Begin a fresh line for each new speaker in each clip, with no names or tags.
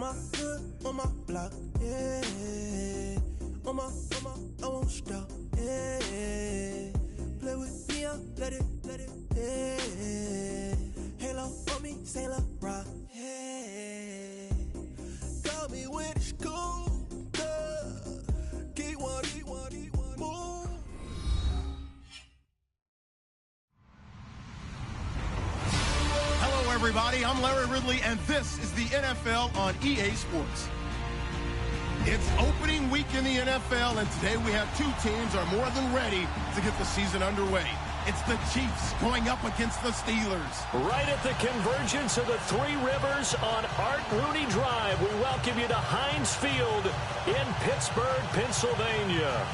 my hood, on my block, yeah. On my, I won't stop, yeah. Play with me, let it, yeah. Halo on me, Sailor Rock, yeah. Got me when it's cool, keep one, move.
Hello, everybody. I'm Larry Ridley, and this is the NFL on EA Sports. It's opening week in the NFL, and today we have two teams are more than ready to get the season underway. It's the Chiefs going up against the Steelers.
Right at the convergence of the Three Rivers on Art Rooney Drive, we welcome you to Heinz Field in Pittsburgh, Pennsylvania.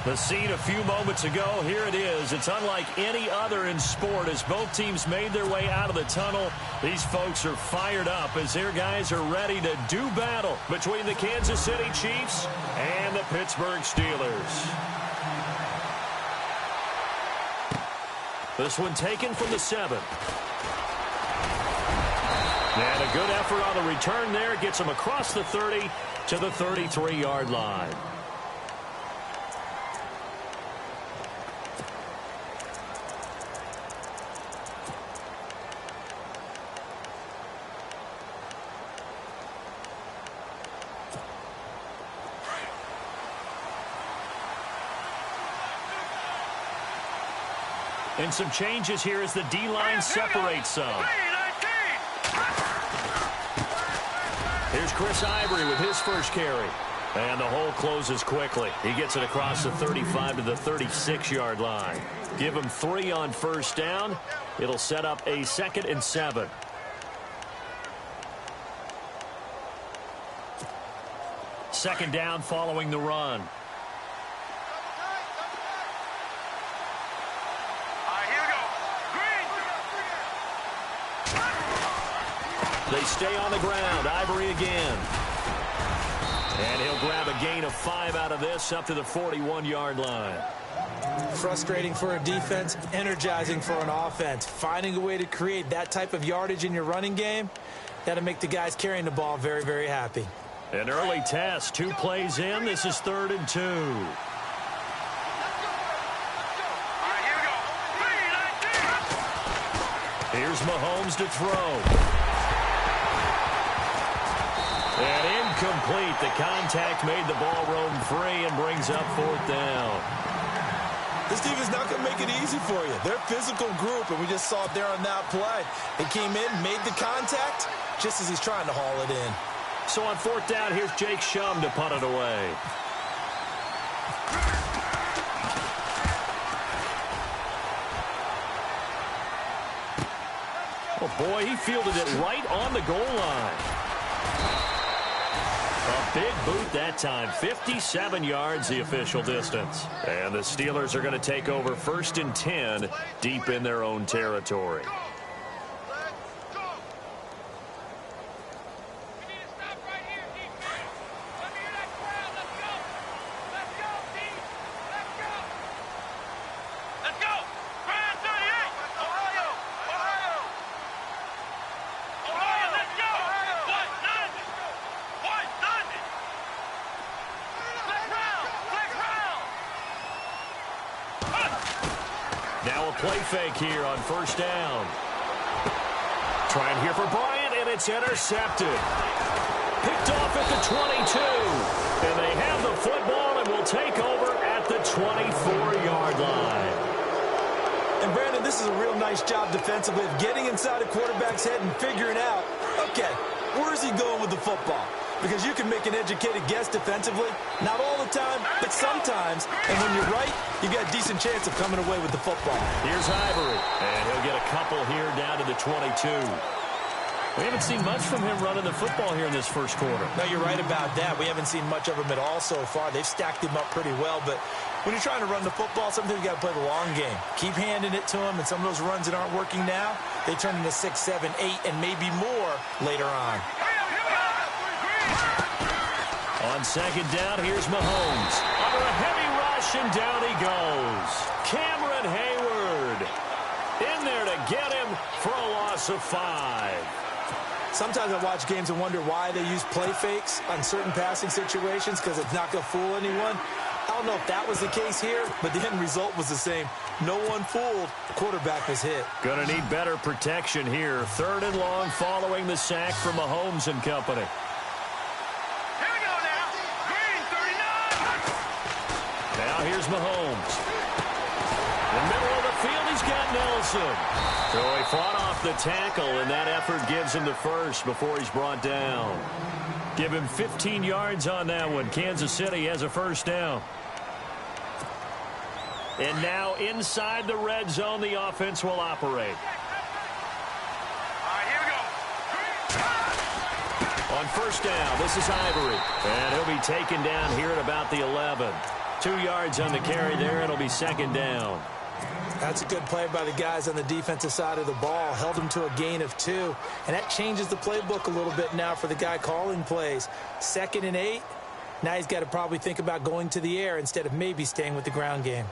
The scene a few moments ago, here it is. It's unlike any other in sport as both teams made their way out of the tunnel. These folks are fired up as their guys are ready to do battle between the Kansas City Chiefs and the Pittsburgh Steelers. This one taken from the 7. And a good effort on the return there. Gets him across the 30 to the 33-yard line. And some changes here as the D-line separates some. Here's Chris Ivory with his first carry. And the hole closes quickly. He gets it across the 35 to the 36-yard line. Give him 3 on first down. It'll set up a 2nd and 7. Second down following the run. They stay on the ground. Ivory again. And he'll grab a gain of 5 out of this up to the 41-yard line.
Frustrating for a defense, energizing for an offense. Finding a way to create that type of yardage in your running game, that'll make the guys carrying the ball very, very happy.
An early test. 2 plays in. This is 3rd and 2. Here's Mahomes to throw. And incomplete. The contact made the ball roam free and brings up 4th down.
This team is not going to make it easy for you. They're a physical group, and we just saw it there on that play. They came in, made the contact, just as he's trying to haul it in.
So on 4th down, here's Jake Shum to punt it away. Oh, boy, he fielded it right on the goal line. A big boot that time. 57 yards, the official distance. And the Steelers are going to take over 1st and 10 deep in their own territory. Now a play fake here on 1st down. Trying here for Bryant, and it's intercepted. Picked off at the 22. And they have the football and will take over at the 24-yard line.
And, Brandon, this is a real nice job defensively of getting inside a quarterback's head and figuring out, okay, where is he going with the football? Because you can make an educated guess defensively. Not all the time, but sometimes. And when you're right, you got a decent chance of coming away with the football.
Here's Ivory. And he'll get a couple here down to the 22. We haven't seen much from him running the football here in this first quarter.
No, you're right about that. We haven't seen much of him at all so far. They've stacked him up pretty well. But when you're trying to run the football, sometimes you got to play the long game. Keep handing it to him. And some of those runs that aren't working now, they turn into 6, 7, 8, and maybe more later on.
On 2nd down, here's Mahomes. Under a heavy rush, and down he goes. Cameron Hayward in there to get him for a loss of 5.
Sometimes I watch games and wonder why they use play fakes on certain passing situations because it's not going to fool anyone. I don't know if that was the case here, but the end result was the same. No one fooled. The quarterback was hit.
Going to need better protection here. 3rd and long following the sack from Mahomes and company.
Here we go now. Green 39.
Now here's Mahomes. In the middle of the field, he's got Nelson. So he fought off the tackle, and that effort gives him the first before he's brought down. Give him 15 yards on that one. Kansas City has a first down. And now inside the red zone, the offense will operate.
All right, here we go.
On first down, this is Ivory. And he'll be taken down here at about the 11. 2 yards on the carry there. It'll be 2nd down.
That's a good play by the guys on the defensive side of the ball. Held him to a gain of 2. And that changes the playbook a little bit now for the guy calling plays. 2nd and 8. Now he's got to probably think about going to the air instead of maybe staying with the ground game.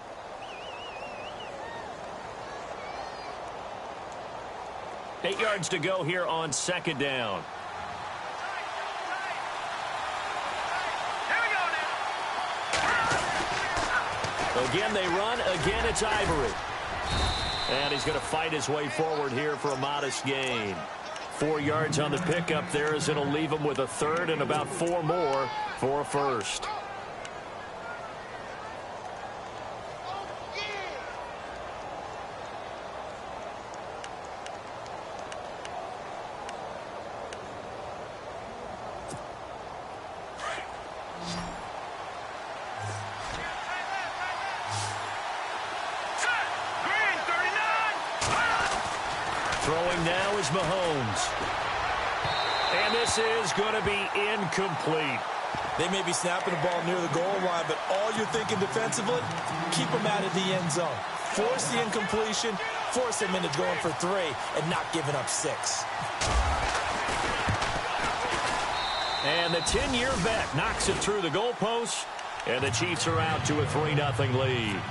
Eight yards to go here on 2nd down.
Here we go now.
Again, they run. Again, it's Ivory. And he's going to fight his way forward here for a modest gain. 4 yards on the pickup there as it'll leave him with a 3rd and about 4 more for a first. Throwing now is Mahomes. And this is going to be incomplete.
They may be snapping the ball near the goal line, but all you're thinking defensively, keep them out of the end zone. Force the incompletion, force them into going for 3, and not giving up 6.
And the 10-year vet knocks it through the goalpost, and the Chiefs are out to a 3-0 lead.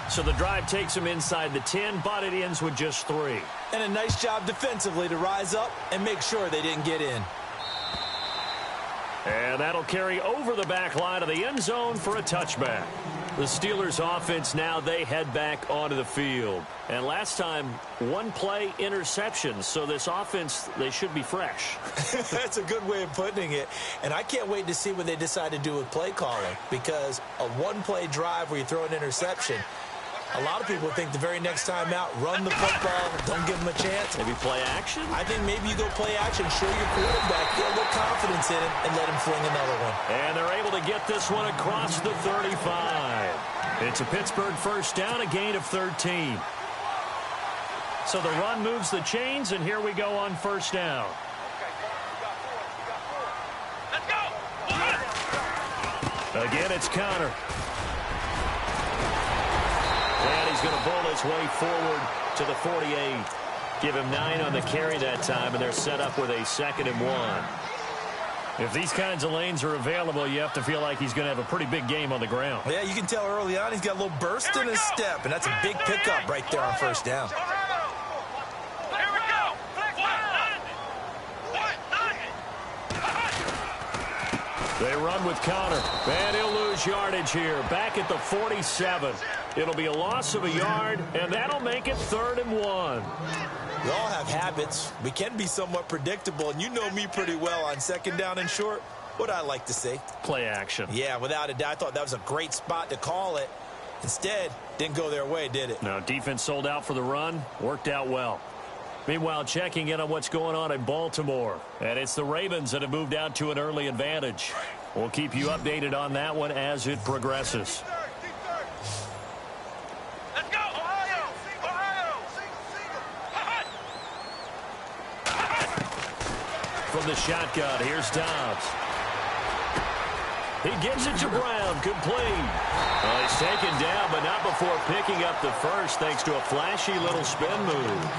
So the drive takes them inside the 10, but it ends with just 3.
And a nice job defensively to rise up and make sure they didn't get in.
And that'll carry over the back line of the end zone for a touchback. The Steelers offense now, they head back onto the field. And last time, 1 play interception. So this offense, they should be fresh.
That's a good way of putting it. And I can't wait to see what they decide to do with play calling. Because a 1-play drive where you throw an interception, a lot of people think the very next time out, run the football, don't give them a chance.
Maybe play action?
I think maybe you go play action, show your quarterback, get a little confidence in him, and let him fling another one.
And they're able to get this one across the 35. It's a Pittsburgh first down, a gain of 13. So the run moves the chains, and here we go on first down.
Let's go.
Again, it's Connor. And he's going to bowl his way forward to the 48. Give him 9 on the carry that time, and they're set up with a 2nd and 1. If these kinds of lanes are available, you have to feel like he's going to have a pretty big game on the ground.
Yeah, you can tell early on he's got a little burst in his step, and that's a big pickup right there on first down.
Here we go.
They run with Connor, and he'll lose yardage here. Back at the 47. It'll be a loss of a yard, and that'll make it 3rd and 1.
We all have habits. We can be somewhat predictable, and you know me pretty well on 2nd down and short. What I like to say?
Play action.
Yeah, without a doubt. I thought that was a great spot to call it. Instead, didn't go their way, did it?
No, defense sold out for the run. Worked out well. Meanwhile, checking in on what's going on in Baltimore. And it's the Ravens that have moved out to an early advantage. We'll keep you updated on that one as it progresses.
Let's go. Ohio.
From the shotgun, here's Dobbs. He gives it to Brown, complete. Well, he's taken down, but not before picking up the first, thanks to a flashy little spin move.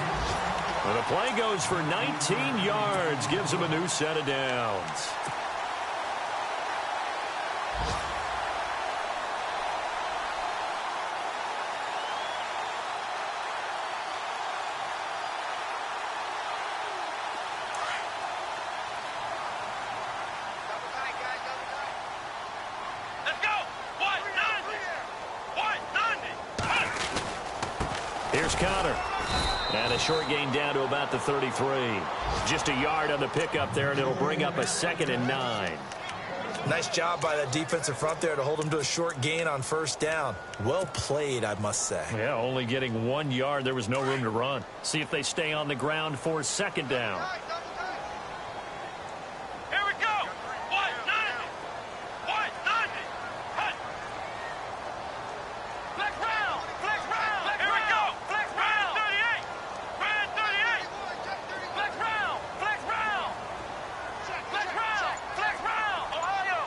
And the play goes for 19 yards, gives him a new set of downs. Here's Connor. And a short gain down to about the 33. Just a yard on the pickup there, and it'll bring up a 2nd and 9.
Nice job by that defensive front there to hold him to a short gain on first down. Well played, I must say.
Yeah, only getting 1 yard. There was no room to run. See if they stay on the ground for 2nd down.
Here we go. What? 90. What? 90. Cut. Flex round. Flex round. Here we go. Flex round. 38. Brand 38. Flex round. Flex round. Flex round. Flex round. Ohio.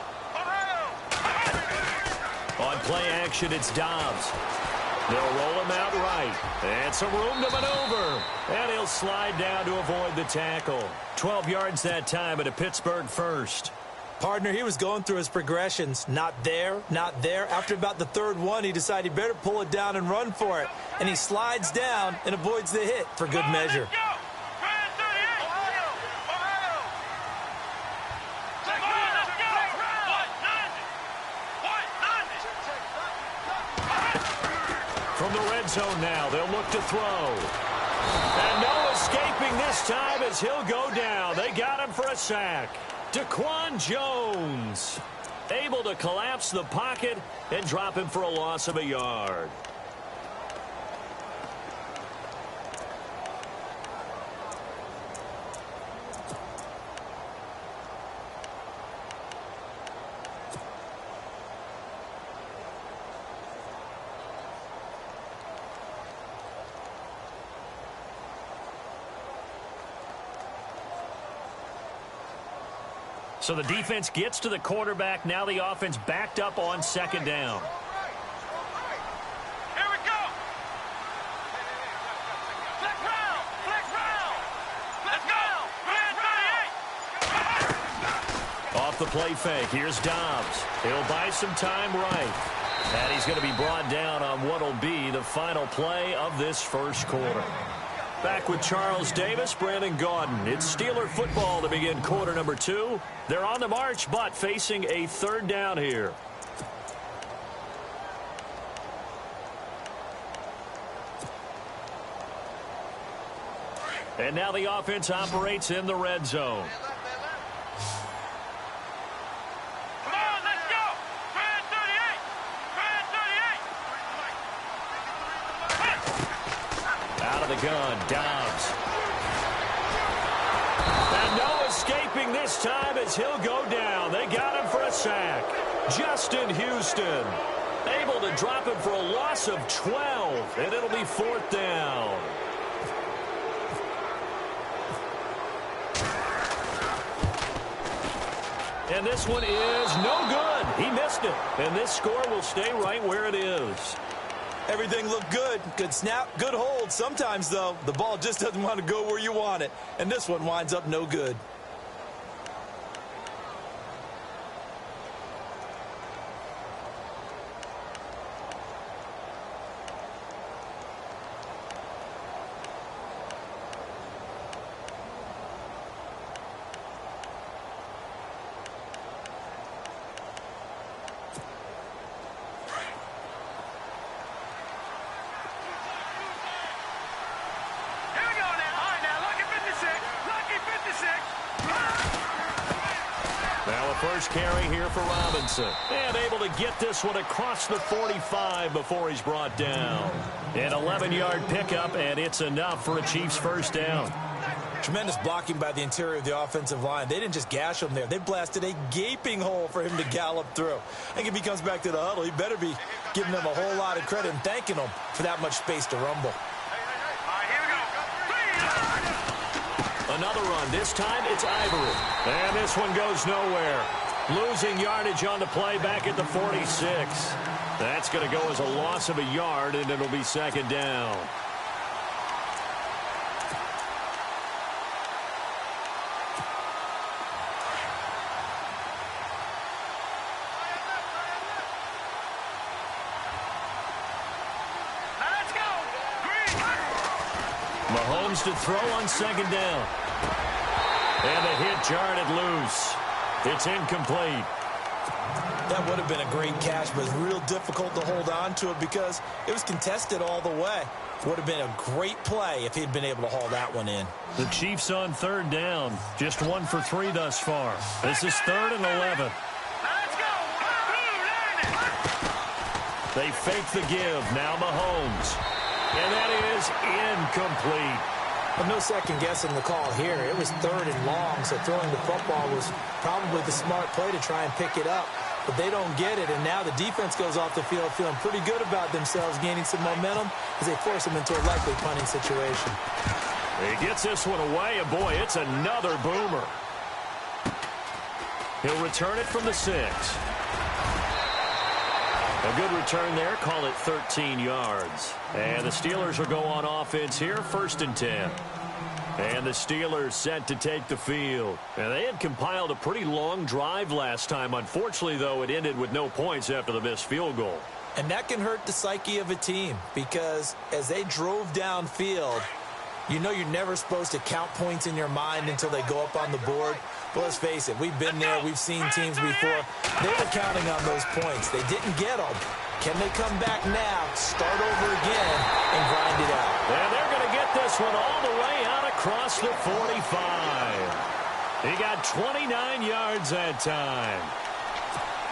On play action, it's Dobbs. They'll roll him out right. And some room to maneuver. And he'll slide down to avoid the tackle. 12 yards that time at a Pittsburgh first.
Partner, he was going through his progressions. Not there, not there. After about the 3rd one, he decided he better pull it down and run for it. And he slides down and avoids the hit for good measure.
From the red zone now, they'll look to throw. And no escaping this time as he'll go down. They got him for a sack. Daquan Jones able to collapse the pocket and drop him for a loss of a yard. So the defense gets to the quarterback. Now the offense backed up on 2nd down.
Here we go. Flex round. Flex round. Let's go. Brand 38.
Off the play fake, here's Dobbs. He'll buy some time right. And he's going to be brought down on what will be the final play of this first quarter. Back with Charles Davis, Brandon Gaudin. It's Steeler football to begin quarter number 2. They're on the march, but facing a 3rd down here. And now the offense operates in the red zone.
Come on, let's go. Brand 38. Brand 38.
Out of the gun, Dobbs. And no escaping this time as he'll go down. They got him for a sack. Justin Houston able to drop him for a loss of 12, and it'll be 4th down. And this one is no good. He missed it, and this score will stay right where it is.
Everything looked good. Good snap, good hold. Sometimes, though, the ball just doesn't want to go where you want it. And this one winds up no good.
First carry here for Robinson. And able to get this one across the 45 before he's brought down. An 11-yard pickup, and it's enough for a Chiefs first down.
Tremendous blocking by the interior of the offensive line. They didn't just gash him there. They blasted a gaping hole for him to gallop through. I think if he comes back to the huddle, he better be giving them a whole lot of credit and thanking them for that much space to rumble.
Another run. This time it's Ivory. And this one goes nowhere. Losing yardage on the play back at the 46. That's going to go as a loss of a yard, and it'll be 2nd down.
Let's go.
Mahomes to throw on 2nd down. And the hit jarred it loose. It's incomplete.
That would have been a great catch, but it's real difficult to hold on to it because it was contested all the way. Would have been a great play if he'd been able to haul that one in.
The Chiefs on third down. Just 1 for 3 thus far. This is 3rd and 11.
Let's go.
They fake the give. Now Mahomes. And that is incomplete.
But no second guessing the call here. It was 3rd and long, so throwing the football was probably the smart play to try and pick it up. But they don't get it, and now the defense goes off the field feeling pretty good about themselves, gaining some momentum as they force them into a likely punting situation.
He gets this one away, and boy, it's another boomer. He'll return it from the 6. A good return there, call it 13 yards. And the Steelers will go on offense here, 1st and 10. And the Steelers set to take the field. And they had compiled a pretty long drive last time. Unfortunately, though, it ended with no points after the missed field goal.
And that can hurt the psyche of a team because as they drove downfield, you know you're never supposed to count points in your mind until they go up on the board. But let's face it, we've been there. We've seen teams before. They were counting on those points. They didn't get them. Can they come back now, start over again, and grind it out?
And they're going to get this one all the way out across the 45. He got 29 yards that time.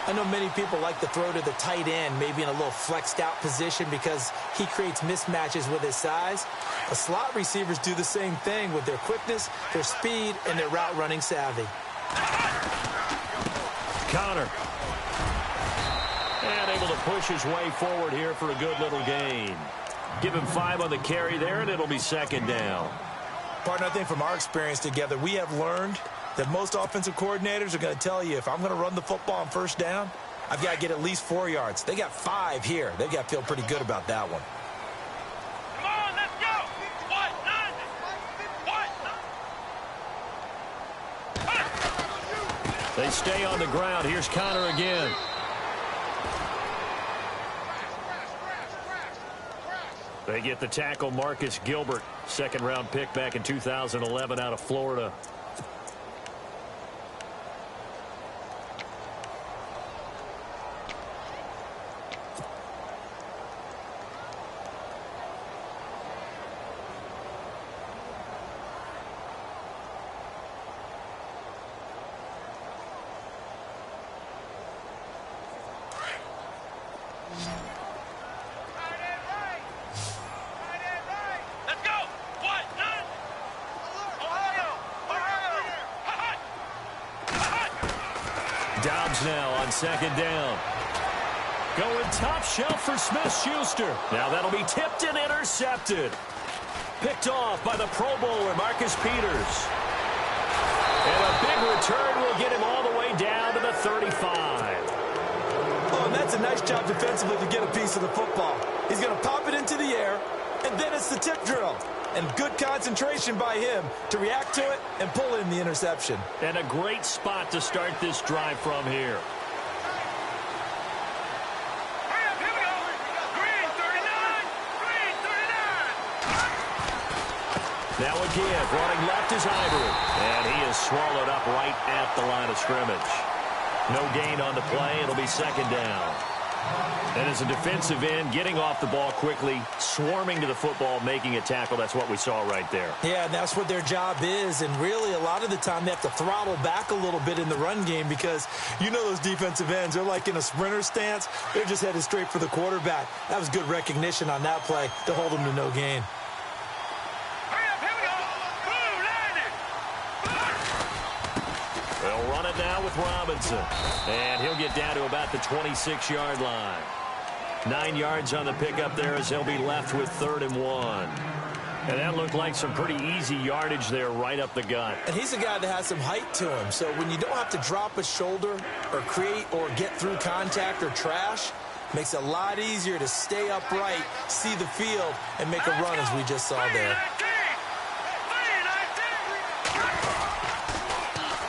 I know many people like to throw to the tight end, maybe in a little flexed out position because he creates mismatches with his size. The slot receivers do the same thing with their quickness, their speed, and their route running savvy.
Connor. And able to push his way forward here for a good little gain. Give him 5 on the carry there, and it'll be 2nd down.
Partner, I think from our experience together, we have learned that most offensive coordinators are going to tell you if I'm going to run the football on 1st down, I've got to get at least 4 yards. They got 5 here. They've got to feel pretty good about that one.
Come on, let's go. What?
They stay on the ground. Here's Connor again. They get the tackle, Marcus Gilbert, 2nd-round pick back in 2011 out of Florida.
Let's go. What? Ohio.
Dobbs now on 2nd down. Going top shelf for Smith-Schuster. Now that'll be tipped and intercepted. Picked off by the Pro Bowler, Marcus Peters. And a big return will get him all the way down to the 35.
Oh, and that's a nice job defensively to get a piece of the football. He's going to pop it into the air, and then it's the tip drill. And good concentration by him to react to it and pull in the interception.
And a great spot to start this drive from here.
Hurry up, here we go. Green 39. Green 39.
Now again, running left is Ivory. And he is swallowed up right at the line of scrimmage. No gain on the play. It'll be 2nd down. And as a defensive end, getting off the ball quickly, swarming to the football, making a tackle, that's what we saw right there.
Yeah, and that's what their job is. And really, a lot of the time, they have to throttle back a little bit in the run game because you know those defensive ends, they're like in a sprinter stance. They're just headed straight for the quarterback. That was good recognition on that play to hold them to no gain.
Hurry up, here we go. Boom, landed.
They'll run it now with Robinson. And he'll get down to about the 26-yard line. 9 yards on the pickup there as they'll be left with 3rd and 1. And that looked like some pretty easy yardage there right up the gut.
And he's a guy that has some height to him. So when you don't have to drop a shoulder or create or get through contact or trash, makes it a lot easier to stay upright, see the field, and make a run as we just saw there.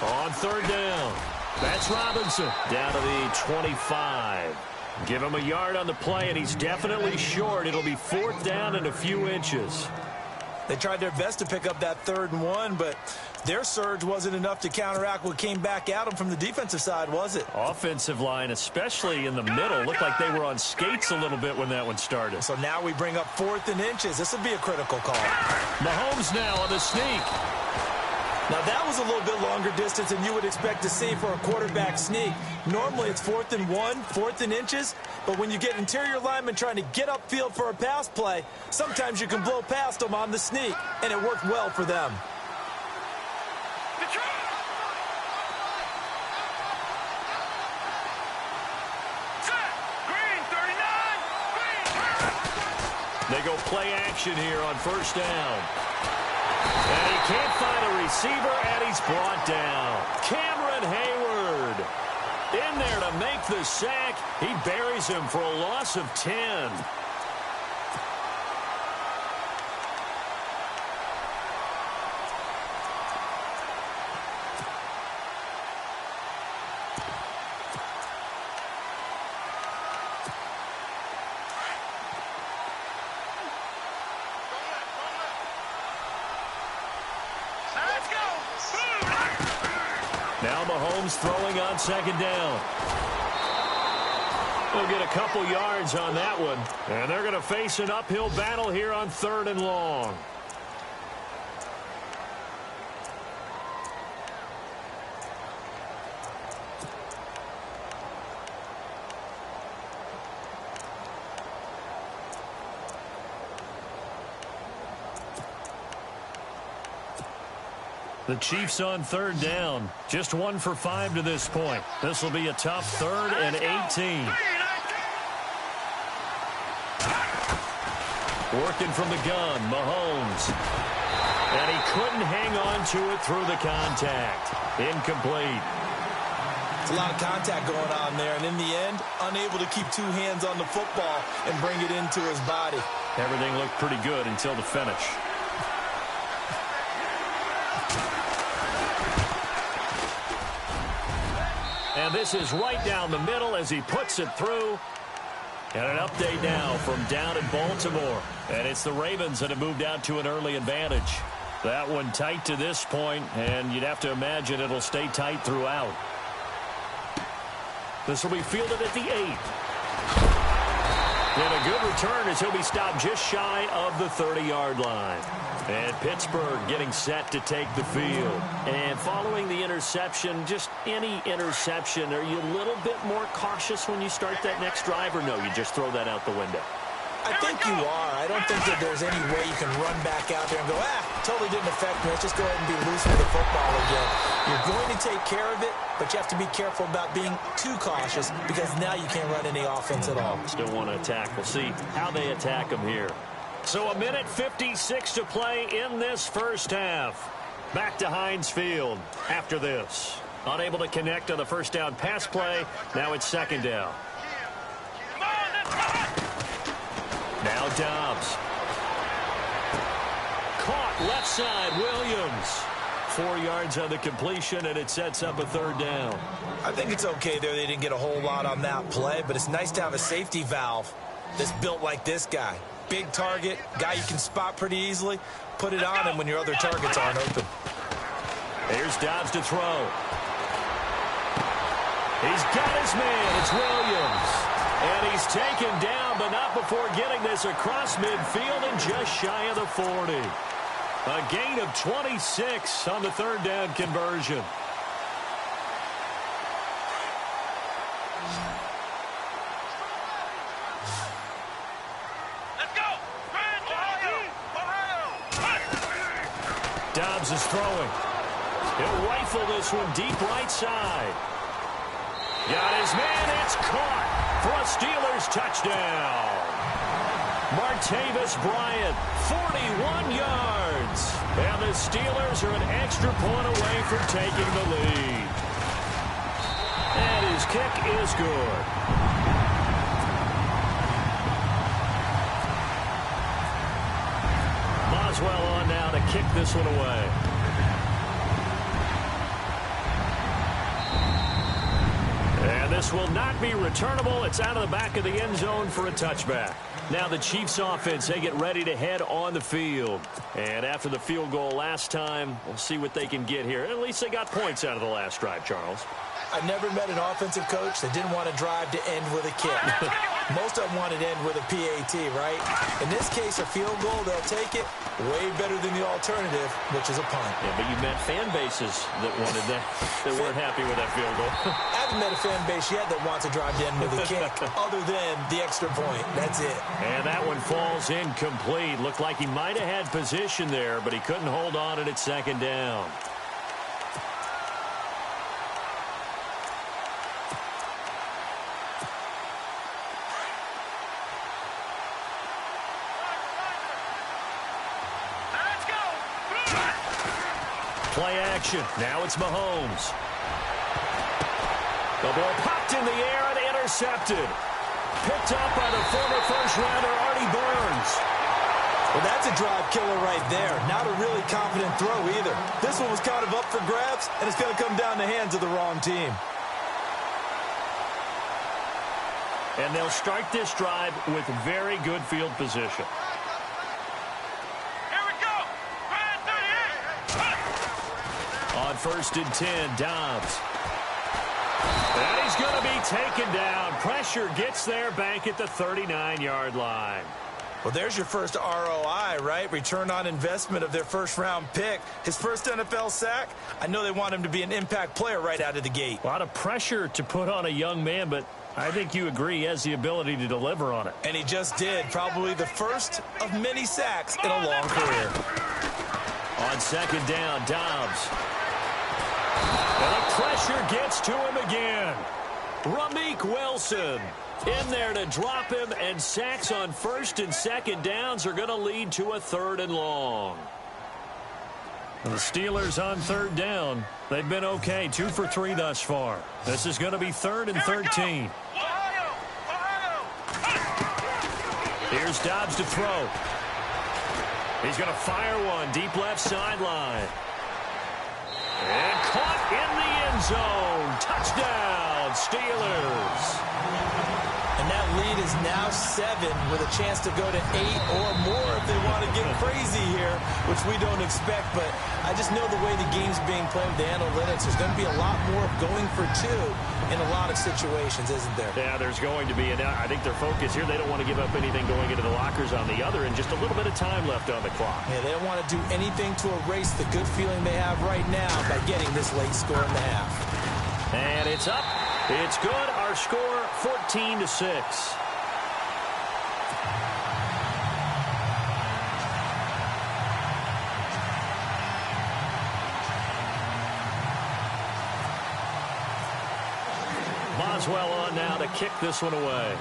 On 3rd down, that's Robinson down to the 25. Give him a yard on the play, and he's definitely short. It'll be 4th down and a few inches.
They tried their best to pick up that 3rd and 1, but their surge wasn't enough to counteract what came back at them from the defensive side, was it?
Offensive line, especially in the middle, looked like they were on skates a little bit when that one started.
So now we bring up 4th and inches. This would be a critical call.
Mahomes now on the sneak.
Now, that was a little bit longer distance than you would expect to see for a quarterback sneak. Normally, it's 4th and 1, 4th and inches. But when you get interior linemen trying to get upfield for a pass play, sometimes you can blow past them on the sneak, and it worked well for them.
They go play action here on 1st down. And he can't find a receiver, and he's brought down. Cameron Hayward in there to make the sack. He buries him for a loss of 10. Now Mahomes throwing on 2nd down. They'll get a couple yards on that one. And they're going to face an uphill battle here on 3rd and long. The Chiefs on 3rd down. Just 1 for 5 to this point. This will be a tough 3rd and 18. Working from the gun, Mahomes. And he couldn't hang on to it through the contact. Incomplete.
It's a lot of contact going on there, and in the end, unable to keep 2 hands on the football and bring it into his body.
Everything looked pretty good until the finish. And this is right down the middle as he puts it through. And an update now from down in Baltimore. And it's the Ravens that have moved out to an early advantage. That one tight to this point, and you'd have to imagine it'll stay tight throughout. This will be fielded at the 8. And a good return as he'll be stopped just shy of the 30-yard line. And Pittsburgh getting set to take the field. And following the interception, just any interception, are you a little bit more cautious when you start that next drive, or no, you just throw that out the window?
I think you are. I don't think that there's any way you can run back out there and go, totally didn't affect me. Let's just go ahead and be loose with the football again. You're going to take care of it, but you have to be careful about being too cautious because now you can't run any offense at all.
Still want to attack. We'll see how they attack them here. So 1:56 to play in this first half. Back to Heinz Field after this. Unable to connect on the first down pass play. Now it's 2nd down. Now Dobbs. Caught left side, Williams. 4 yards on the completion, and it sets up a 3rd down.
I think it's okay there. They didn't get a whole lot on that play, but it's nice to have a safety valve that's built like this guy. Big target, guy you can spot pretty easily. Put it on him when your other targets aren't open.
Here's Dobbs to throw. He's got his man. It's Williams. And he's taken down, but not before getting this across midfield and just shy of the 40. A gain of 26 on the 3rd down conversion.
Let's go.
Dobbs is throwing. He'll rifle this one deep right side. Got his man. It's caught for a Steelers touchdown. Martavis Bryant, 41 yards. And the Steelers are an extra point away from taking the lead. And his kick is good. Boswell on now to kick this one away. And this This will not be returnable. It's out of the back of the end zone for a touchback. Now the Chiefs offense, they get ready to head on the field. And after the field goal last time, we'll see what they can get here. At least they got points out of the last drive, Charles.
I never met an offensive coach that didn't want to drive to end with a kick. Most of them wanted to end with a PAT, right? In this case, a field goal, they'll take it. Way better than the alternative, which is a punt.
Yeah, but you met fan bases that wanted that, that weren't happy with that field goal.
I haven't met a fan base yet that wants to drive to end with a kick, other than the extra point. That's it.
And that one falls incomplete. Looked like he might have had position there, but he couldn't hold on at second down. Play action. Now it's Mahomes. The ball popped in the air and intercepted. Picked up by the former first-rounder Artie Burns.
Well, that's a drive killer right there. Not a really confident throw either. This one was kind of up for grabs, and it's going to come down the hands of the wrong team.
And they'll start this drive with very good field position. On 1st and 10, Dobbs. And he's going to be taken down. Pressure gets there back at the 39-yard line.
Well, there's your first ROI, right? Return on investment of their first-round pick. His first NFL sack. I know they want him to be an impact player right out of the gate.
A lot of pressure to put on a young man, but I think you agree he has the ability to deliver on it.
And he just did. Probably the first of many sacks in a long career.
On 2nd down, Dobbs. And the pressure gets to him again. Ramik Wilson in there to drop him, and sacks on 1st and 2nd downs are going to lead to a 3rd and long. The Steelers on 3rd down. They've been okay, 2 for 3 thus far. This is going to be 3rd and 13. Here's Dobbs to throw. He's going to fire one deep left sideline. And caught in the end zone. Touchdown, Steelers.
And that lead is now 7 with a chance to go to 8 or more if they want to get crazy here, which we don't expect. But I just know the way the game's being played with the analytics, there's going to be a lot more of going for 2 in a lot of situations, isn't there?
Yeah, there's going to be. And I think their focus here, they don't want to give up anything going into the lockers on the other, and just a little bit of time left on the clock.
Yeah, they don't want to do anything to erase the good feeling they have right now by getting this late score in the half.
And it's up. It's good. Our score, 14-6. Boswell on now to kick this one away.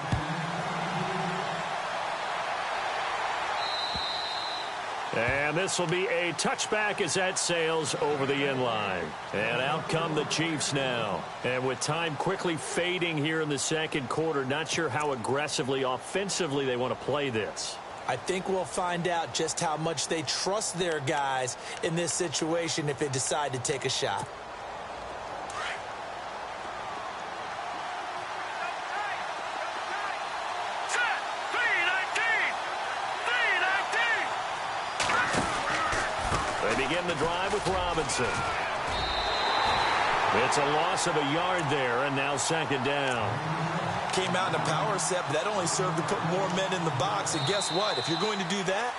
And this will be a touchback as that sails over the end line. And out come the Chiefs now. And with time quickly fading here in the 2nd quarter, not sure how aggressively, offensively they want to play this.
I think we'll find out just how much they trust their guys in this situation if they decide to take a shot.
Begin the drive with Robinson. It's a loss of a yard there, and now 2nd down.
Came out in a power set, but that only served to put more men in the box. And guess what? If you're going to do that,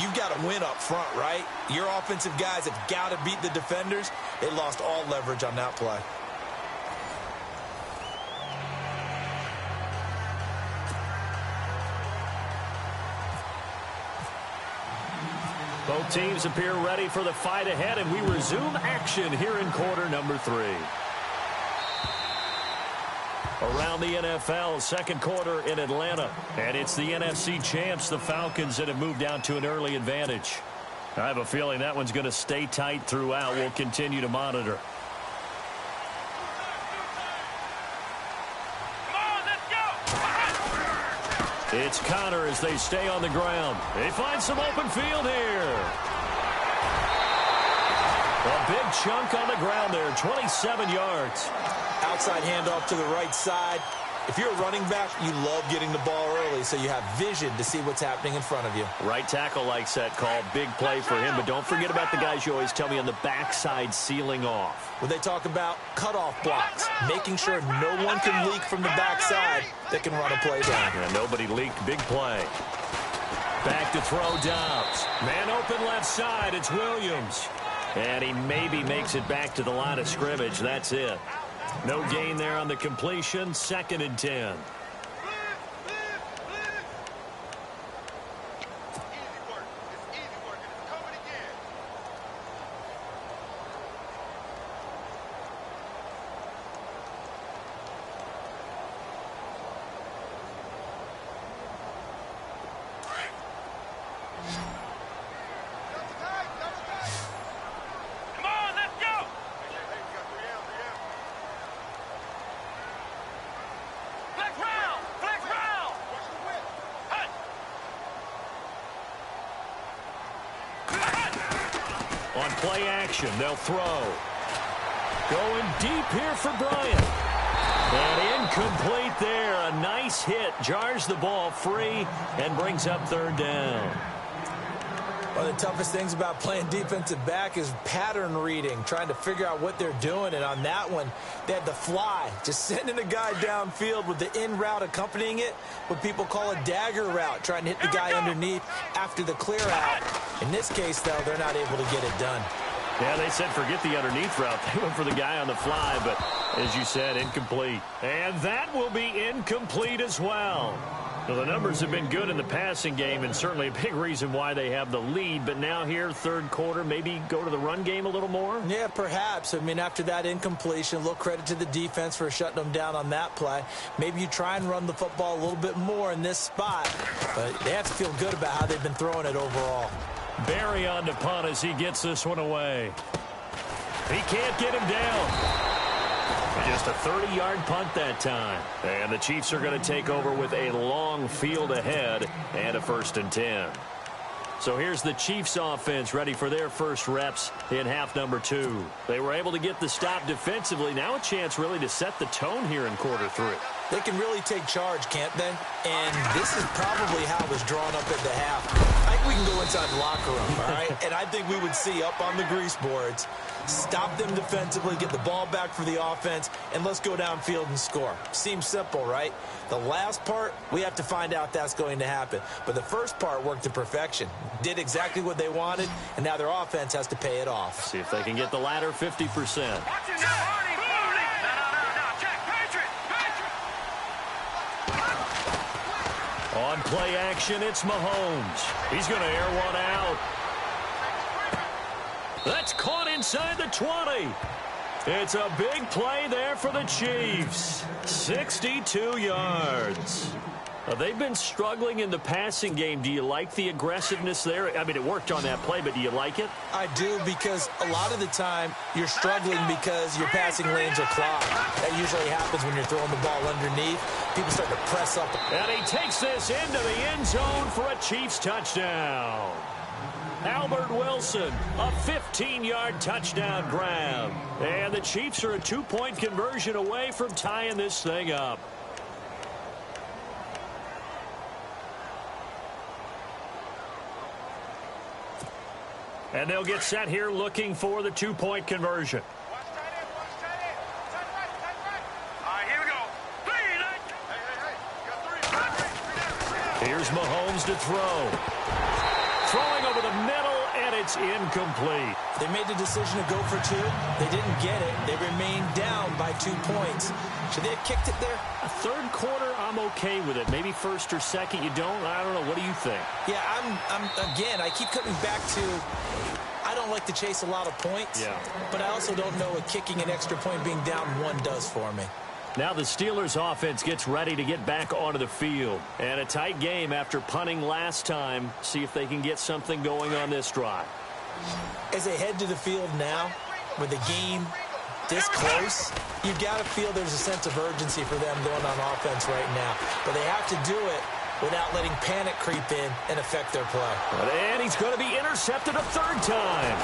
you've got to win up front, right? Your offensive guys have got to beat the defenders. They lost all leverage on that play.
Both teams appear ready for the fight ahead, and we resume action here in quarter number 3. Around the NFL, 2nd quarter in Atlanta. And it's the NFC champs, the Falcons, that have moved out to an early advantage. I have a feeling that one's going to stay tight throughout. We'll continue to monitor. It's Connor as they stay on the ground. They find some open field here. A big chunk on the ground there, 27 yards.
outside handoff to the right side. If you're a running back, you love getting the ball early so you have vision to see what's happening in front of you.
Right tackle likes that call. Big play for him, but don't forget about the guys you always tell me on the backside sealing off.
When they talk about cutoff blocks, making sure no one can leak from the backside that can run a play down.
Yeah, nobody leaked. Big play. Back to throw Dobbs. Man open left side. It's Williams. And he maybe makes it back to the line of scrimmage. That's it. No gain there on the completion. 2nd and 10. On play action, they'll throw. Going deep here for Bryant. And incomplete there. A nice hit. Jars the ball free and brings up 3rd down.
One of the toughest things about playing defensive back is pattern reading, trying to figure out what they're doing. And on that one, they had the fly, just sending a guy downfield with the in route accompanying it, what people call a dagger route, trying to hit the guy underneath after the clear out. In this case, though, they're not able to get it done.
Yeah, they said forget the underneath route. They went for the guy on the fly, but as you said, incomplete. And that will be incomplete as well. Well, the numbers have been good in the passing game, and certainly a big reason why they have the lead. But now here, 3rd quarter, maybe go to the run game a little more?
Yeah, perhaps. I mean, after that incompletion, a little credit to the defense for shutting them down on that play. Maybe you try and run the football a little bit more in this spot. But they have to feel good about how they've been throwing it overall.
Barry on to punt as he gets this one away. He can't get him down. Just a 30-yard punt that time. And the Chiefs are going to take over with a long field ahead and a 1st and 10. So here's the Chiefs offense ready for their first reps in half number 2. They were able to get the stop defensively. Now a chance really to set the tone here in quarter 3.
They can really take charge, can't they? And this is probably how it was drawn up at the half. I think we can go inside the locker room, all right? And I think we would see up on the grease boards, stop them defensively, get the ball back for the offense, and let's go downfield and score. Seems simple, right? The last part, we have to find out that's going to happen. But the first part worked to perfection. Did exactly what they wanted, and now their offense has to pay it off.
See if they can get the latter 50%. On play action, it's Mahomes. He's going to air one out. That's caught inside the 20. It's a big play there for the Chiefs. 62 yards. They've been struggling in the passing game. Do you like the aggressiveness there? I mean, it worked on that play, but do you like it?
I do, because a lot of the time you're struggling because your passing lanes are clogged. That usually happens when you're throwing the ball underneath. People start to press up.
And he takes this into the end zone for a Chiefs touchdown. Albert Wilson, a 15-yard touchdown grab. And the Chiefs are a 2-point conversion away from tying this thing up. And they'll get set here looking for the 2-point conversion. Here's Mahomes to throw. Throwing over the middle, and it's incomplete.
They made the decision to go for 2. They didn't get it. They remained down by 2 points. Should they have kicked it there?
A 3rd quarter, I'm okay with it. Maybe 1st or 2nd, you don't? I don't know. What do you think?
Yeah, again, I keep coming back to, I don't like to chase a lot of points.
Yeah.
But I also don't know what kicking an extra point being down 1 does for me.
Now the Steelers offense gets ready to get back onto the field. And a tight game after punting last time. See if they can get something going on this drive.
As they head to the field now, with the game this close, you've got to feel there's a sense of urgency for them going on offense right now. But they have to do it without letting panic creep in and affect their play.
And he's going to be intercepted a 3rd time.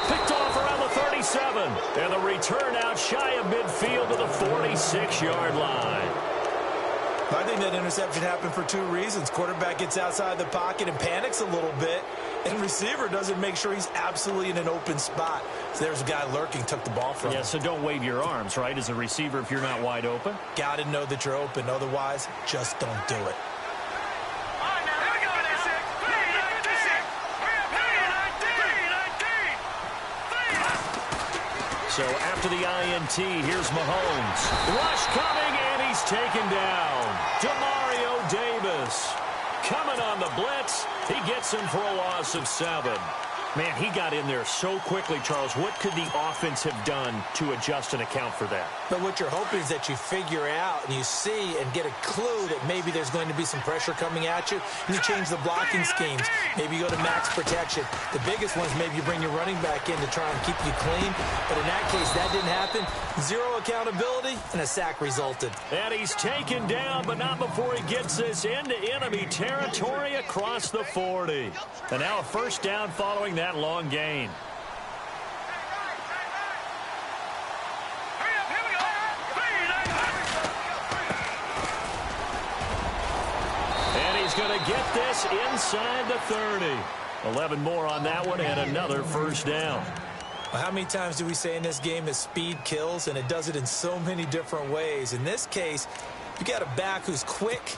Picked off around the the 37. And the return out shy of midfield to the 46-yard line.
I think that interception happened for two reasons. Quarterback gets outside the pocket and panics a little bit, and receiver doesn't make sure he's absolutely in an open spot. So there's a guy lurking, took the ball from him.
Yeah, so don't wave your arms, right, as a receiver if you're not wide open?
Got to know that you're open. Otherwise, just don't do it.
So after the INT, here's Mahomes. Rush coming, and he's taken down. Demario Davis coming on the blitz. He gets him for a loss of 7. Man, he got in there so quickly, Charles. What could the offense have done to adjust and account for that?
But what you're hoping is that you figure out and you see and get a clue that maybe there's going to be some pressure coming at you, and you change the blocking schemes. Maybe you go to max protection. The biggest one is maybe you bring your running back in to try and keep you clean. But in that case, that didn't happen. Zero accountability, and a sack resulted.
And he's taken down, but not before he gets this into enemy territory across the 40. And now a first down following that long gain. And he's going to get this inside the 30. 11 more on that one and another first down.
Well, how many times do we say in this game that speed kills, and it does it in so many different ways? In this case, you got a back who's quick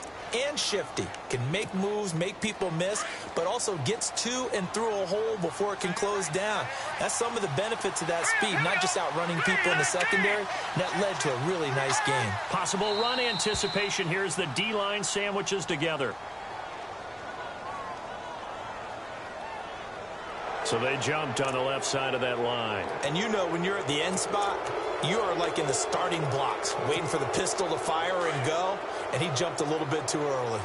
and shifty, can make moves, make people miss, but also gets to and through a hole before it can close down. That's some of the benefits of that speed, not just outrunning people in the secondary. And that led to a really nice game.
Possible run anticipation. Here's the D-line sandwiches together. So they jumped on the left side of that line.
And you know when you're at the end spot, you are like in the starting blocks, waiting for the pistol to fire and go, and he jumped a little bit too early.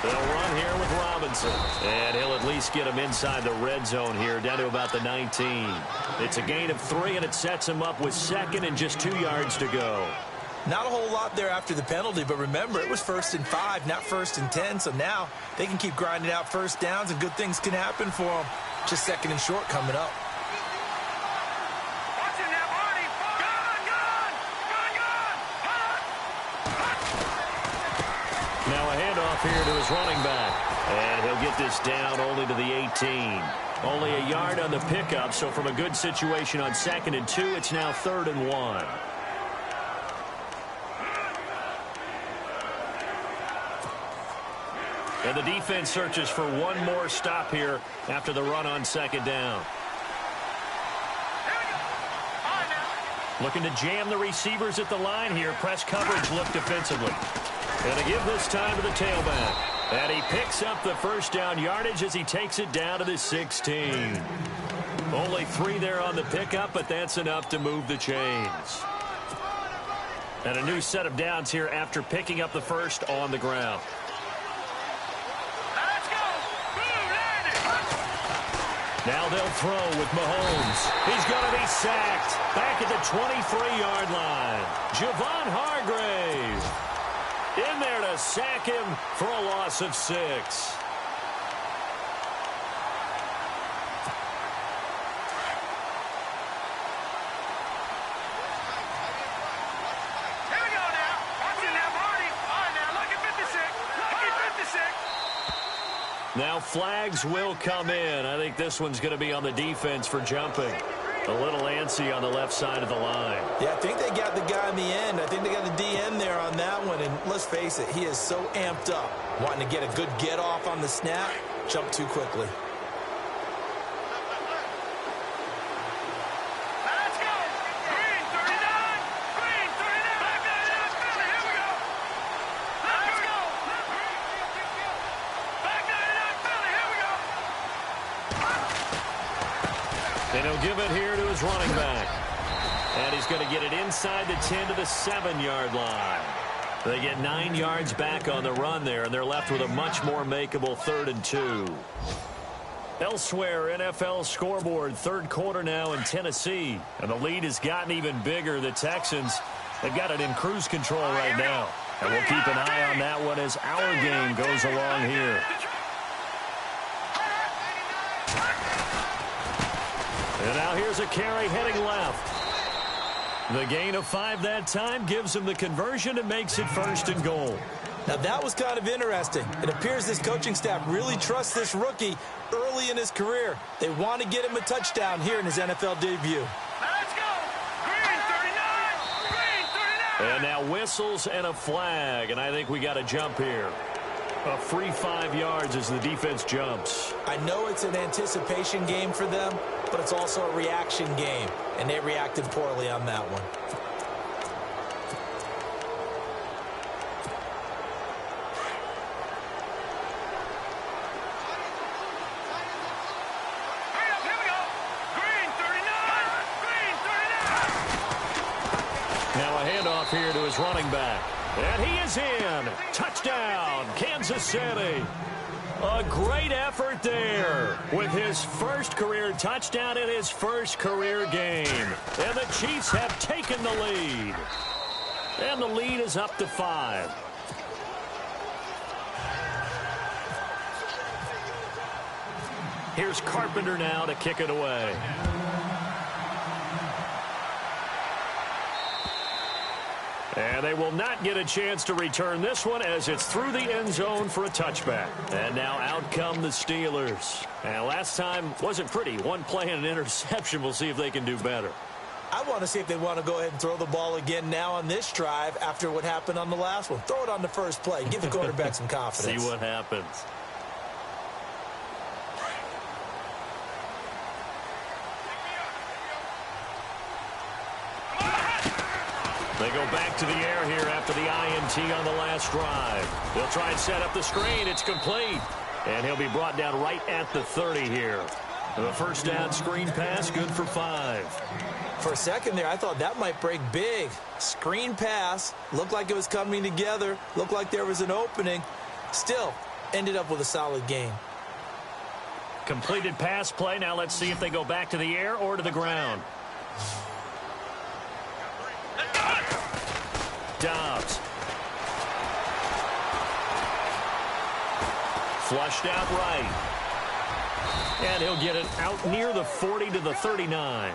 They'll run here with Robinson. And he'll at least get him inside the red zone here, down to about the 19. It's a gain of 3, and it sets him up with second and just 2 yards to go.
Not a whole lot there after the penalty, but remember, it was 1st and 5, not 1st and 10, so now they can keep grinding out first downs, and good things can happen for them. Just 2nd and short coming up.
Now a handoff here to his running back. And he'll get this down only to the 18. Only a yard on the pickup, so from a good situation on 2nd and 2, it's now 3rd and 1. And the defense searches for one more stop here after the run on 2nd down. Looking to jam the receivers at the line here. Press coverage look defensively. And to give this time to the tailback. And he picks up the first down yardage as he takes it down to the 16. Only 3 there on the pickup, but that's enough to move the chains. And a new set of downs here after picking up the first on the ground. Now they'll throw with Mahomes. He's going to be sacked back at the 23-yard line. Javon Hargrave in there to sack him for a loss of 6. Now flags will come in. I think this one's going to be on the defense for jumping. A little antsy on the left side of the line.
Yeah, I think they got the guy in the end. I think they got the DN there on that one. And let's face it, he is so amped up, wanting to get a good get off on the snap, jump too quickly.
And he'll give it here to his running back. And he's going to get it inside the 10 to the 7-yard line. They get 9 yards back on the run there, and they're left with a much more makeable 3rd and 2. Elsewhere, NFL scoreboard, 3rd quarter now in Tennessee. And the lead has gotten even bigger. The Texans, they've got it in cruise control right now. And we'll keep an eye on that one as our game goes along here. And now here's a carry heading left. The gain of 5 that time gives him the conversion and makes it 1st and goal.
Now, that was kind of interesting. It appears this coaching staff really trusts this rookie early in his career. They want to get him a touchdown here in his NFL debut.
Let's go. Green 39. Green 39.
And now whistles and a flag, and I think we got a jump here. A free 5 yards as the defense jumps.
I know it's an anticipation game for them, but it's also a reaction game, and they reacted poorly on that one.
Here we go. Green 39. Green 39.
Now a handoff here to his running back. And he is in. Touchdown, Kansas City. A great effort there with his first career touchdown in his first career game. And the Chiefs have taken the lead. And the lead is up to 5. Here's Carpenter now to kick it away. And they will not get a chance to return this one as it's through the end zone for a touchback. And now out come the Steelers. And last time wasn't pretty. One play and an interception. We'll see if they can do better.
I want to see if they want to go ahead and throw the ball again now on this drive after what happened on the last one. Throw it on the first play. Give the quarterback some confidence.
See what happens. They go back to the air here after the INT on the last drive. They'll try and set up the screen. It's complete. And he'll be brought down right at the 30 here. The first down screen pass, good for 5.
For a second there, I thought that might break big. Screen pass, looked like it was coming together, looked like there was an opening. Still, ended up with a solid game.
Completed pass play. Now let's see if they go back to the air or to the ground. Dobbs. Flushed out right. And he'll get it out near the 40 to the 39.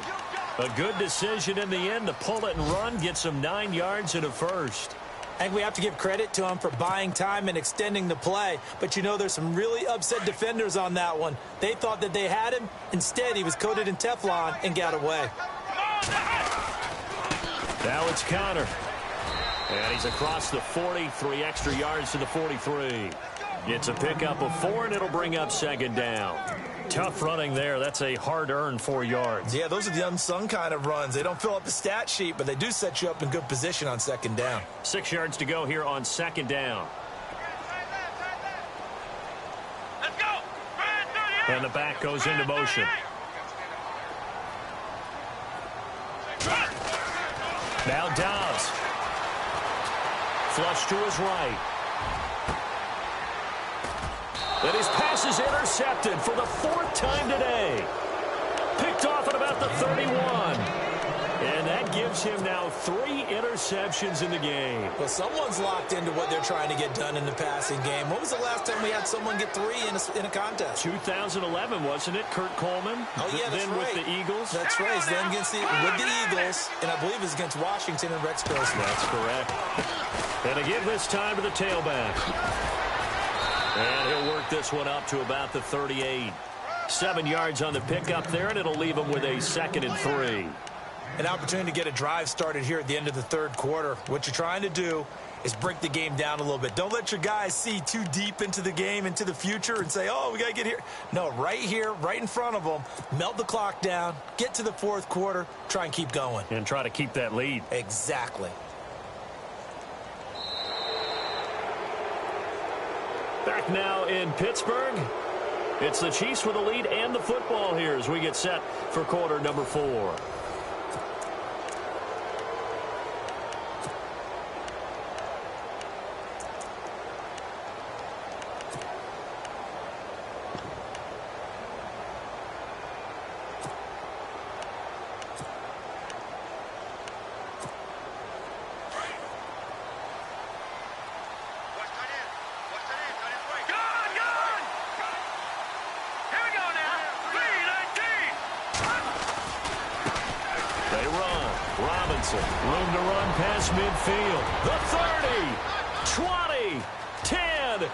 A good decision in the end to pull it and run, get some 9 yards and a first.
I think we have to give credit to him for buying time and extending the play. But, you know, there's some really upset defenders on that one. They thought that they had him. Instead, he was coated in Teflon and got away.
Now it's Connor. And he's across the 40, 3 extra yards to the 43. It's a pickup of 4, and it'll bring up 2nd down. Tough running there. That's a hard-earned 4 yards.
Yeah, those are the unsung kind of runs. They don't fill up the stat sheet, but they do set you up in good position on 2nd down.
6 yards to go here on 2nd down.
Let's go.
And the back goes into motion. Now Dobbs. Flush to his right. And his pass is intercepted for the 4th time today. Picked off at about the 31. And that gives him now 3 interceptions in the game.
Well, someone's locked into what they're trying to get done in the passing game. When was the last time we had someone get 3 in a contest?
2011, wasn't it? Kurt Coleman.
Oh, yeah, that's
then
right.
with the Eagles.
That's right. Then with the Eagles, and I believe it was against Washington and Rex Grossman.
That's correct. And to give this time to the tailback. And he'll work this one up to about the 38. 7 yards on the pickup there, and it'll leave him with a 2nd and 3.
An opportunity to get a drive started here at the end of the 3rd quarter. What you're trying to do is break the game down a little bit. Don't let your guys see too deep into the game, into the future, and say, oh, we got to get here. No, right here, right in front of them, melt the clock down, get to the 4th quarter, try and keep going.
And try to keep that lead.
Exactly.
Back now in Pittsburgh. It's the Chiefs with the lead and the football here as we get set for quarter number 4. Robinson, room to run past midfield. The 30, 20, 10,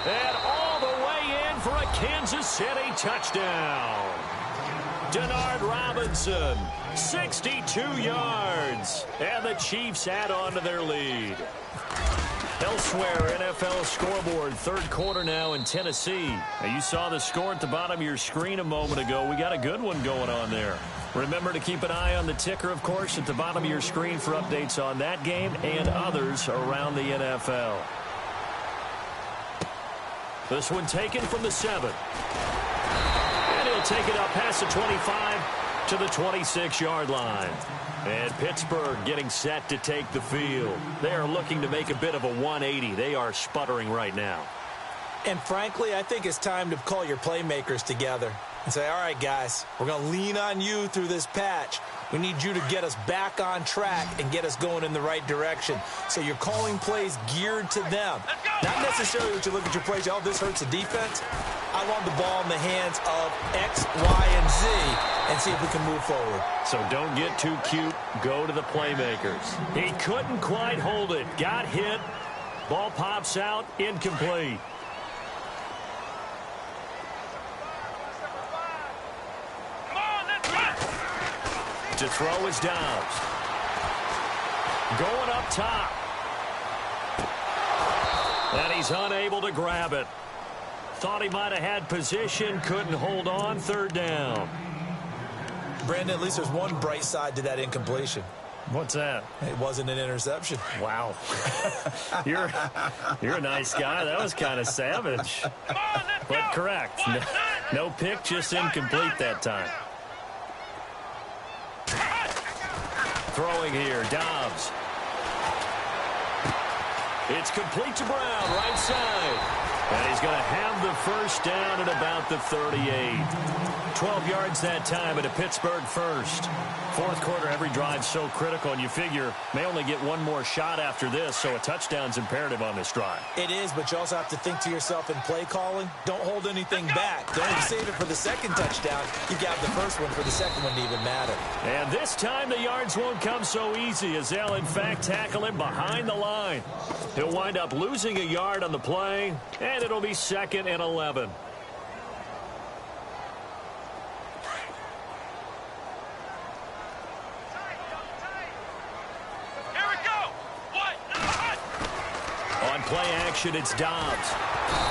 and all the way in for a Kansas City touchdown. Denard Robinson, 62 yards, and the Chiefs add on to their lead. Elsewhere, NFL scoreboard, third quarter now in Tennessee. Now, you saw the score at the bottom of your screen a moment ago. We got a good one going on there. Remember to keep an eye on the ticker, of course, at the bottom of your screen for updates on that game and others around the NFL. This one taken from the 7. And he'll take it up past the 25 to the 26-yard line. And Pittsburgh getting set to take the field. They are looking to make a bit of a 180. They are sputtering right now.
And frankly, I think it's time to call your playmakers together and say, all right, guys, we're going to lean on you through this patch. We need you to get us back on track and get us going in the right direction. So you're calling plays geared to them. Not necessarily that you look at your plays, oh, this hurts the defense. I want the ball in the hands of X, Y, and Z and see if we can move forward.
So don't get too cute. Go to the playmakers. He couldn't quite hold it. Got hit. Ball pops out. Incomplete. To throw is Dobbs. Going up top. And he's unable to grab it. Thought he might have had position, couldn't hold on, third down.
Brandon, at least there's one bright side to that incompletion.
What's that?
It wasn't an interception.
Wow. You're a nice guy. That was kind of savage. But correct. No pick, just incomplete that time. Throwing here, Dobbs. It's complete to Brown, right side. And he's going to have the first down at about the 38. 12 yards that time at a Pittsburgh first. Fourth quarter, every drive so critical, and you figure may only get one more shot after this, so a touchdown's imperative on this drive.
It is, but you also have to think to yourself in play calling, don't hold anything back. Don't even save it for the second touchdown. You got the first one for the second one to even matter.
And this time the yards won't come so easy as they'll, in fact, tackle him behind the line. He'll wind up losing a yard on the play, and it'll be 2nd and 11. On play action, it's Dobbs.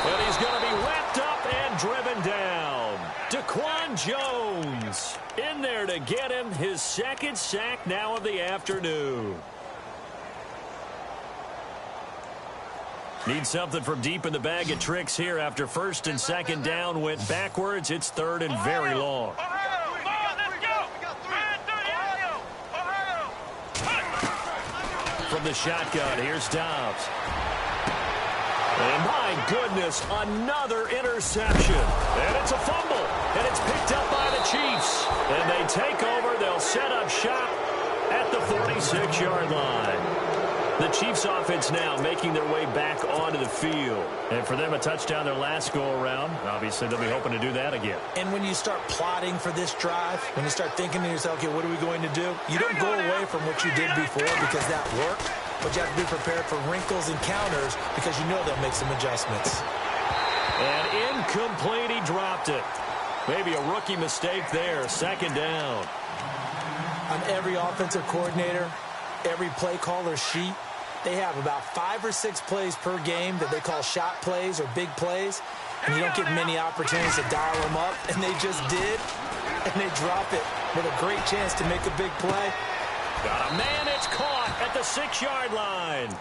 And he's going to be wrapped up and driven down. Daquan Jones in there to get him his second sack now of the afternoon. Need something from deep in the bag of tricks here after first and second down went backwards. It's third and very long. From the shotgun, here's Dobbs. And my goodness, another interception. And it's a fumble. And it's picked up by the Chiefs. And they take over. They'll set up shop at the 46-yard line. The Chiefs offense now making their way back onto the field. And for them, a touchdown their last go-around. Obviously, they'll be hoping to do that again.
And when you start plotting for this drive, when you start thinking to yourself, okay, what are we going to do? You don't go away from what you did before because that worked. But you have to be prepared for wrinkles and counters because you know they'll make some adjustments.
And incomplete, he dropped it. Maybe a rookie mistake there, second down.
On every offensive coordinator, every play caller sheet, they have about 5 or 6 plays per game that they call shot plays or big plays. And you don't get many opportunities to dial them up. And they just did. And they drop it with a great chance to make a big play.
Got a man, it's caught at the 6-yard line.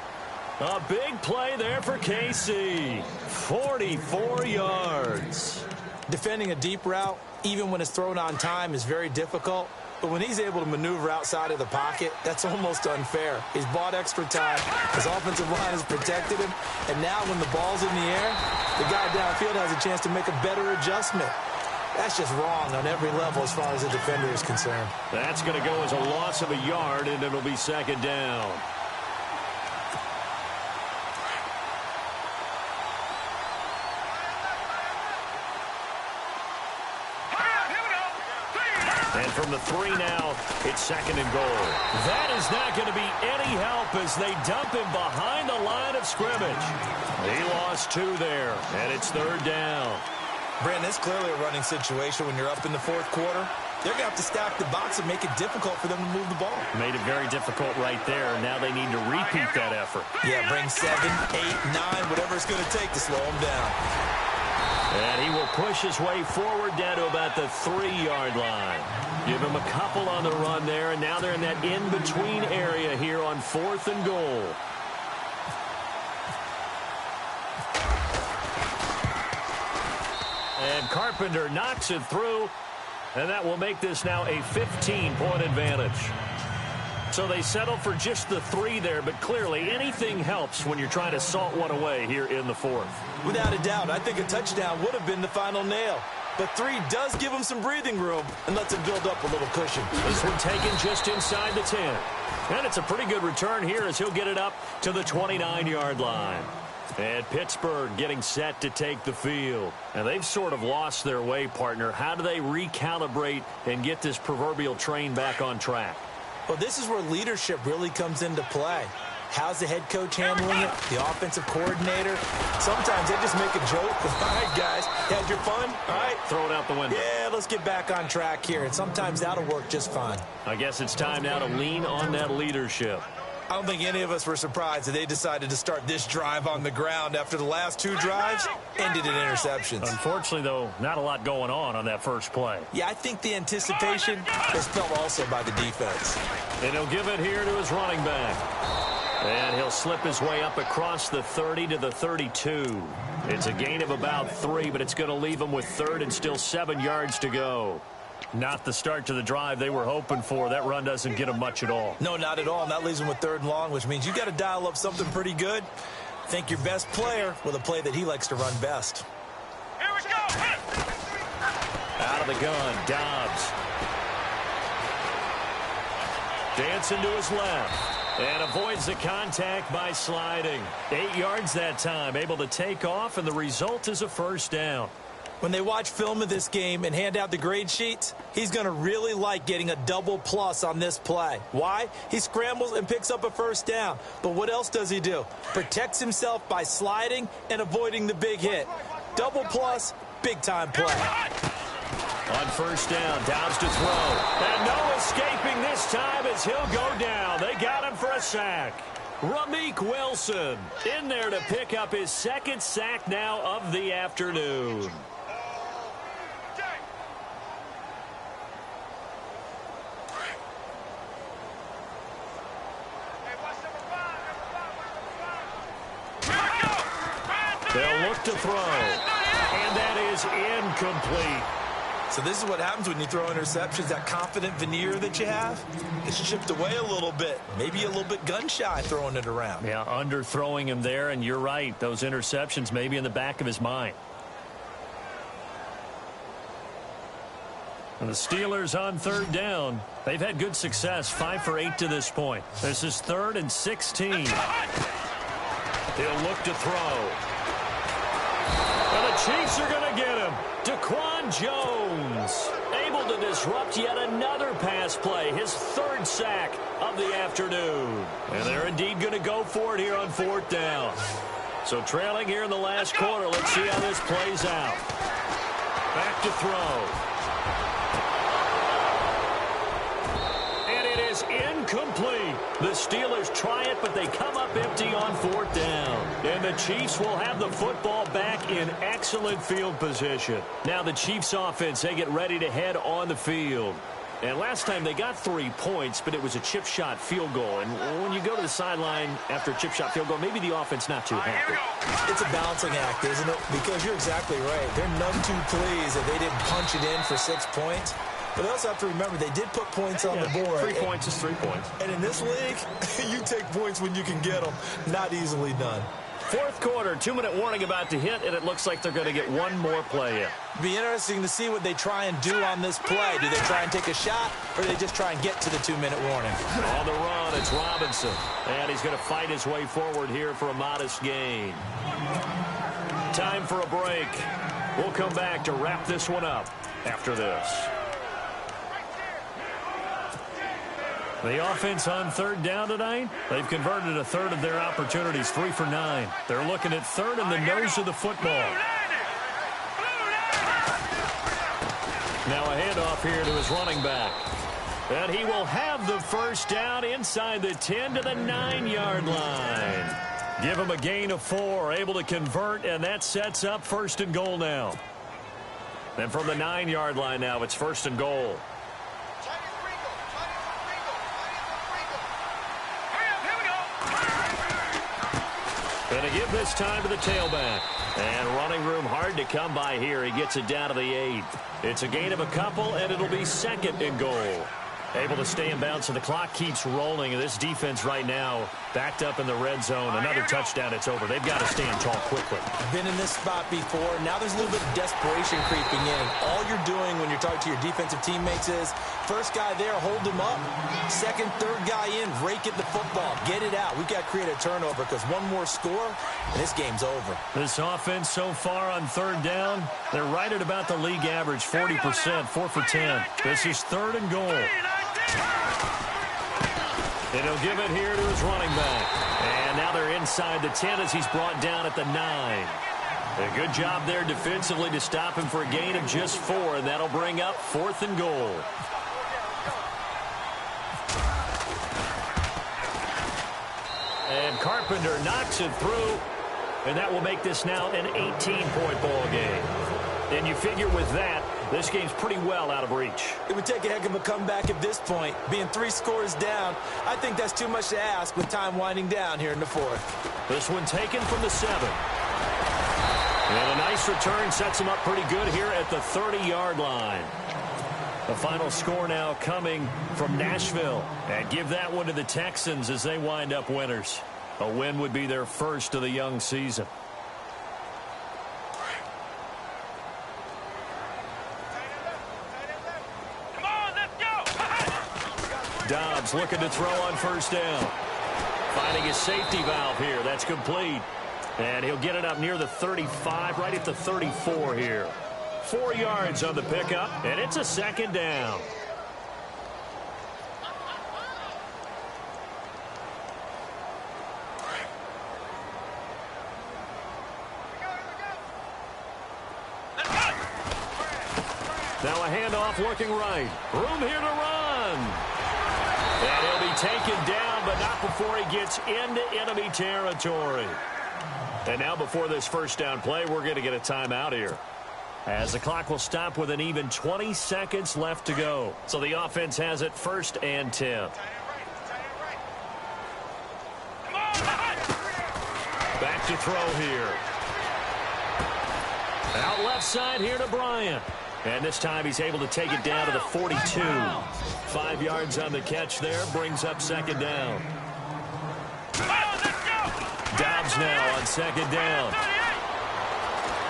A big play there for KC. 44 yards.
Defending a deep route, even when it's thrown on time, is very difficult. But when he's able to maneuver outside of the pocket, that's almost unfair. He's bought extra time. His offensive line has protected him. And now when the ball's in the air, the guy downfield has a chance to make a better adjustment. That's just wrong on every level as far as the defender is concerned.
That's going to go as a loss of a yard, and it'll be second down. And from the 3 now, it's second and goal. That is not going to be any help as they dump him behind the line of scrimmage. He lost 2 there, and it's 3rd down.
Brandon, it's clearly a running situation when you're up in the 4th quarter. They're going to have to stack the box and make it difficult for them to move the ball.
Made it very difficult right there. Now they need to repeat that effort.
Yeah, bring 7, 8, 9, whatever it's going to take to slow him down.
And he will push his way forward down to about the 3-yard line. Give him a couple on the run there, and now they're in that in-between area here on 4th and goal. And Carpenter knocks it through, and that will make this now a 15-point advantage. So they settle for just the 3 there, but clearly anything helps when you're trying to salt one away here in the 4th.
Without a doubt, I think a touchdown would have been the final nail. But 3 does give him some breathing room and lets him build up a little cushion.
This one taken just inside the 10. And it's a pretty good return here as he'll get it up to the 29-yard line. And Pittsburgh getting set to take the field. And they've sort of lost their way, partner. How do they recalibrate and get this proverbial train back on track?
Well, this is where leadership really comes into play. How's the head coach handling it? The offensive coordinator? Sometimes they just make a joke. All right, guys, had your fun? All right.
Throw it out the window.
Yeah, let's get back on track here. And sometimes that'll work just fine.
I guess it's time now to lean on that leadership.
I don't think any of us were surprised that they decided to start this drive on the ground after the last 2 drives ended in interceptions.
Unfortunately, though, not a lot going on that first play.
Yeah, I think the anticipation is felt also by the defense.
And he'll give it here to his running back. And he'll slip his way up across the 30 to the 32. It's a gain of about 3, but it's going to leave him with 3rd and still 7 yards to go. Not the start to the drive they were hoping for. That run doesn't get them much at all.
No, not at all. And that leaves them with 3rd and long, which means you got to dial up something pretty good. Think your best player with a play that he likes to run best.
Here we go.
Out of the gun, Dobbs. Dancing to his left. And avoids the contact by sliding. 8 yards that time, able to take off, and the result is a 1st down.
When they watch film of this game and hand out the grade sheets, he's going to really like getting a double plus on this play. Why? He scrambles and picks up a 1st down. But what else does he do? Protects himself by sliding and avoiding the big hit. Double plus, big-time play.
On 1st down, Dobbs to throw. And no escaping this time as he'll go down. They got him for a sack. Ramik Wilson in there to pick up his 2nd sack now of the afternoon. They'll look to throw. And that is incomplete.
So this is what happens when you throw interceptions. That confident veneer that you have, it's chipped away a little bit. Maybe a little bit gun-shy throwing it around.
Yeah, underthrowing him there, and you're right. Those interceptions may be in the back of his mind. And the Steelers on 3rd down. They've had good success, 5 for 8 to this point. This is 3rd and 16. He'll look to throw. And the Chiefs are going to get him. Daquan Jones able to disrupt yet another pass play. His 3rd sack of the afternoon. And they're indeed going to go for it here on 4th down. So trailing here in the last quarter. Let's see how this plays out. Back to throw. Incomplete. The Steelers try it, but they come up empty on 4th down. And the Chiefs will have the football back in excellent field position. Now the Chiefs offense, they get ready to head on the field. And last time they got 3 points, but it was a chip shot field goal. And when you go to the sideline after a chip shot field goal, maybe the offense not too happy.
It's a balancing act, isn't it? Because you're exactly right. They're none too pleased that they didn't punch it in for 6 points. But they also have to remember they did put points on the board.
3 points is 3 points.
And in this league, you take points when you can get them. Not easily done.
4th quarter, 2-minute warning about to hit, and it looks like they're going to get one more play in.
Be interesting to see what they try and do on this play. Do they try and take a shot, or do they just try and get to the 2-minute warning?
On the run, it's Robinson. And he's going to fight his way forward here for a modest gain. Time for a break. We'll come back to wrap this one up after this. The offense on third down tonight, they've converted a third of their opportunities, 3 for 9. They're looking at third in the nose of the football. Now a handoff here to his running back. And he will have the first down inside the 10 to the 9-yard line. Give him a gain of 4, able to convert, and that sets up first and goal now. And from the 9-yard line now, it's first and goal. Going to give this time to the tailback. And running room hard to come by here. He gets it down to the 8. It's a gain of a couple, and it'll be second and goal. Able to stay in bounds, so the clock keeps rolling. And this defense right now backed up in the red zone. Another touchdown, it's over. They've got to stand tall quickly.
Been in this spot before. Now there's a little bit of desperation creeping in. All you're doing when you're talking to your defensive teammates is, first guy there, hold him up. Second, third guy in, rake at the football. Get it out. We've got to create a turnover because one more score, and this game's over. This offense so far on third down, they're right at about the league average, 40%, 4 for 10. This is third and goal. And he'll give it here to his running back. And now they're inside the 10 as he's brought down at the 9. A good job there defensively to stop him for a gain of just 4, and that'll bring up fourth and goal. And Carpenter knocks it through, and that will make this now an 18-point ball game. And you figure with that, this game's pretty well out of reach. It would take a heck of a comeback at this point. Being 3 scores down, I think that's too much to ask with time winding down here in the 4th. This one taken from the 7. And a nice return sets him up pretty good here at the 30-yard line. The final score now coming from Nashville. And give that one to the Texans as they wind up winners. A win would be their first of the young season. Dobbs looking to throw on first down. Finding his safety valve here. That's complete. And he'll get it up near the 35, right at the 34 here. 4 yards on the pickup, and it's a second down. Now a handoff looking right. Room here to run. And he'll be taken down, but not before he gets into enemy territory. And now before this first down play, we're going to get a timeout here, as the clock will stop with an even 20 seconds left to go. So the offense has it first and 10. Back to throw here. Out left side here to Bryant. And this time he's able to take it down to the 42. 5 yards on the catch there, brings up second down. Dobbs now on second down.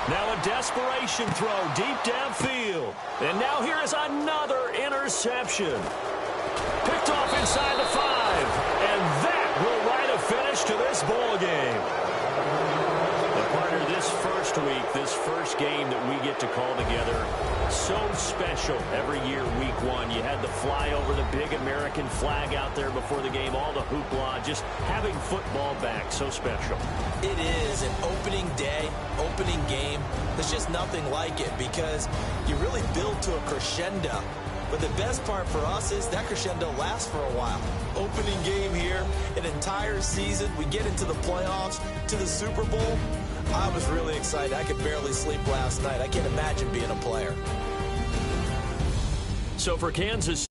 Now a desperation throw deep downfield. And now here is another interception. Picked off inside the 5. And that will write a finish to this ball game. Partner, this first week, this first game that we get to call together, so special every year, week 1. You had the flyover, the big American flag out there before the game, all the hoopla, just having football back, so special. It is an opening day, opening game. There's just nothing like it because you really build to a crescendo. But the best part for us is that crescendo lasts for a while. Opening game here, an entire season. We get into the playoffs, to the Super Bowl. I was really excited. I could barely sleep last night. I can't imagine being a player. So for Kansas...